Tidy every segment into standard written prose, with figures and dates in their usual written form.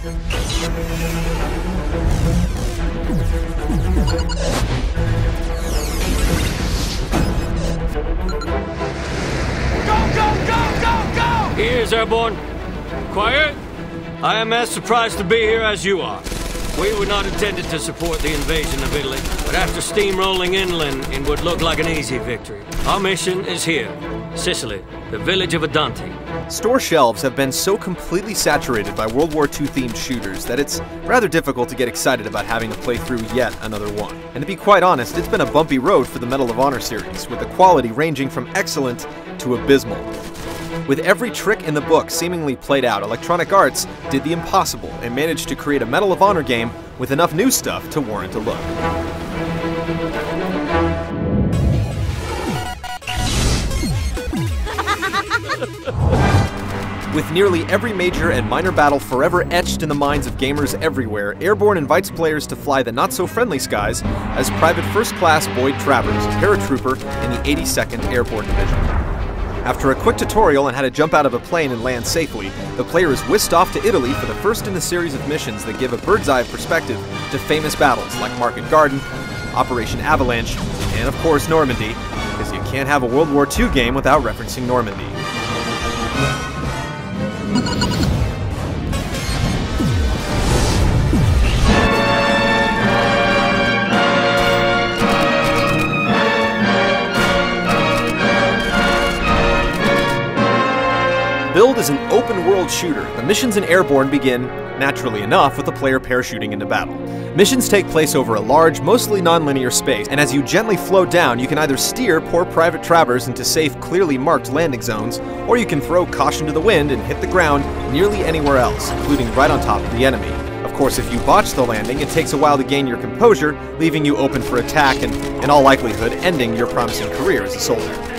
Here's Airborne. Quiet. I am as surprised to be here as you are. We were not intended to support the invasion of Italy, but after steamrolling inland, it would look like an easy victory. Our mission is here, Sicily, the village of Adante. Store shelves have been so completely saturated by World War II themed shooters that it's rather difficult to get excited about having to play through yet another one. And to be quite honest, it's been a bumpy road for the Medal of Honor series, with the quality ranging from excellent to abysmal. With every trick in the book seemingly played out, Electronic Arts did the impossible and managed to create a Medal of Honor game with enough new stuff to warrant a look. With nearly every major and minor battle forever etched in the minds of gamers everywhere, Airborne invites players to fly the not-so-friendly skies as Private First Class Boyd Travers, paratrooper in the 82nd Airborne Division. After a quick tutorial on how to jump out of a plane and land safely, the player is whisked off to Italy for the first in a series of missions that give a bird's-eye perspective to famous battles like Market Garden, Operation Avalanche, and of course Normandy, because you can't have a World War II game without referencing Normandy. Build is an open-world shooter. The missions in Airborne begin, naturally enough, with the player parachuting into battle. Missions take place over a large, mostly non-linear space, and as you gently float down, you can either steer poor Private Travers into safe, clearly marked landing zones, or you can throw caution to the wind and hit the ground nearly anywhere else, including right on top of the enemy. Of course, if you botch the landing, it takes a while to gain your composure, leaving you open for attack and, in all likelihood, ending your promising career as a soldier.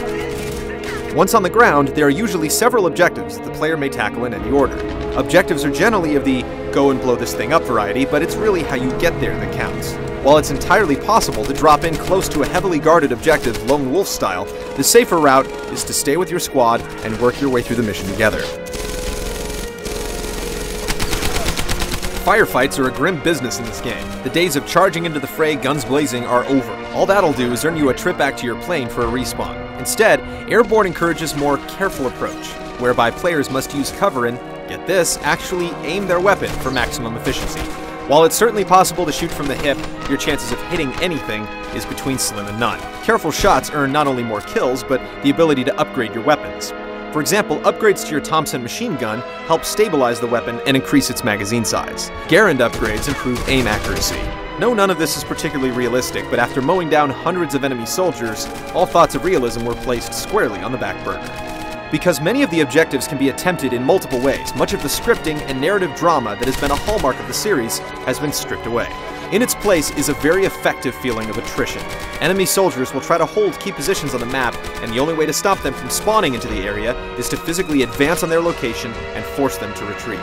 Once on the ground, there are usually several objectives that the player may tackle in any order. Objectives are generally of the go and blow this thing up variety, but it's really how you get there that counts. While it's entirely possible to drop in close to a heavily guarded objective lone wolf style, the safer route is to stay with your squad and work your way through the mission together. Firefights are a grim business in this game. The days of charging into the fray guns blazing are over. All that'll do is earn you a trip back to your plane for a respawn. Instead, Airborne encourages a more careful approach, whereby players must use cover and, get this, actually aim their weapon for maximum efficiency. While it's certainly possible to shoot from the hip, your chances of hitting anything is between slim and none. Careful shots earn not only more kills, but the ability to upgrade your weapons. For example, upgrades to your Thompson machine gun help stabilize the weapon and increase its magazine size. Garand upgrades improve aim accuracy. No, none of this is particularly realistic, but after mowing down hundreds of enemy soldiers, all thoughts of realism were placed squarely on the back burner. Because many of the objectives can be attempted in multiple ways, much of the scripting and narrative drama that has been a hallmark of the series has been stripped away. In its place is a very effective feeling of attrition. Enemy soldiers will try to hold key positions on the map, and the only way to stop them from spawning into the area is to physically advance on their location and force them to retreat.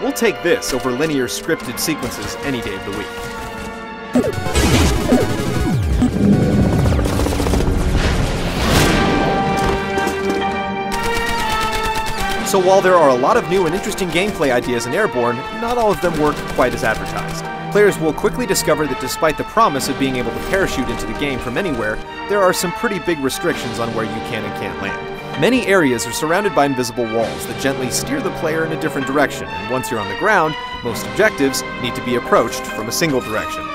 We'll take this over linear scripted sequences any day of the week. So while there are a lot of new and interesting gameplay ideas in Airborne, not all of them work quite as advertised. Players will quickly discover that despite the promise of being able to parachute into the game from anywhere, there are some pretty big restrictions on where you can and can't land. Many areas are surrounded by invisible walls that gently steer the player in a different direction, and once you're on the ground, most objectives need to be approached from a single direction.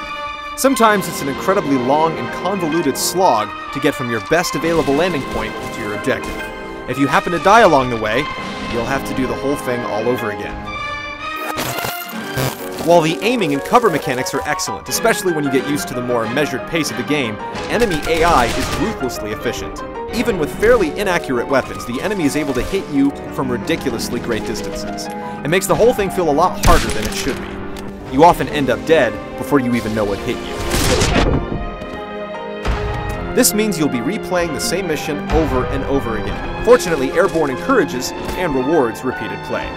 Sometimes it's an incredibly long and convoluted slog to get from your best available landing point to your objective. If you happen to die along the way, you'll have to do the whole thing all over again. While the aiming and cover mechanics are excellent, especially when you get used to the more measured pace of the game, enemy AI is ruthlessly efficient. Even with fairly inaccurate weapons, the enemy is able to hit you from ridiculously great distances. It makes the whole thing feel a lot harder than it should be. You often end up dead before you even know what hit you. This means you'll be replaying the same mission over and over again. Fortunately, Airborne encourages and rewards repeated play.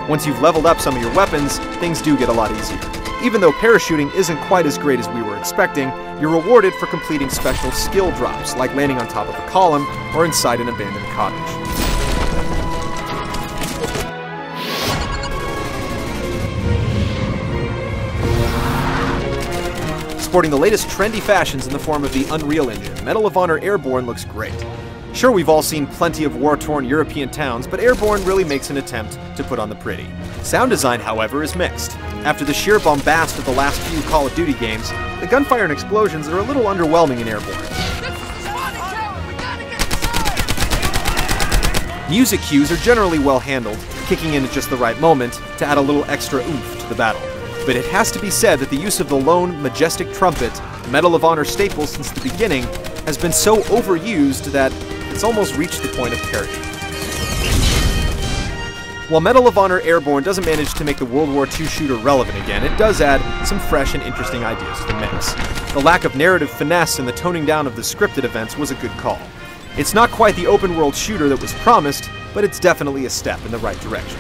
Once you've leveled up some of your weapons, things do get a lot easier. Even though parachuting isn't quite as great as we were expecting, you're rewarded for completing special skill drops, like landing on top of a column or inside an abandoned cottage. Sporting the latest trendy fashions in the form of the Unreal Engine, Medal of Honor Airborne looks great. Sure, we've all seen plenty of war-torn European towns, but Airborne really makes an attempt to put on the pretty. Sound design, however, is mixed. After the sheer bombast of the last few Call of Duty games, the gunfire and explosions are a little underwhelming in Airborne. Music cues are generally well handled, kicking in at just the right moment to add a little extra oomph to the battle. But it has to be said that the use of the lone, majestic trumpet, a Medal of Honor staple since the beginning, has been so overused that it's almost reached the point of parody. While Medal of Honor Airborne doesn't manage to make the World War II shooter relevant again, it does add some fresh and interesting ideas to the mix. The lack of narrative finesse and the toning down of the scripted events was a good call. It's not quite the open-world shooter that was promised, but it's definitely a step in the right direction.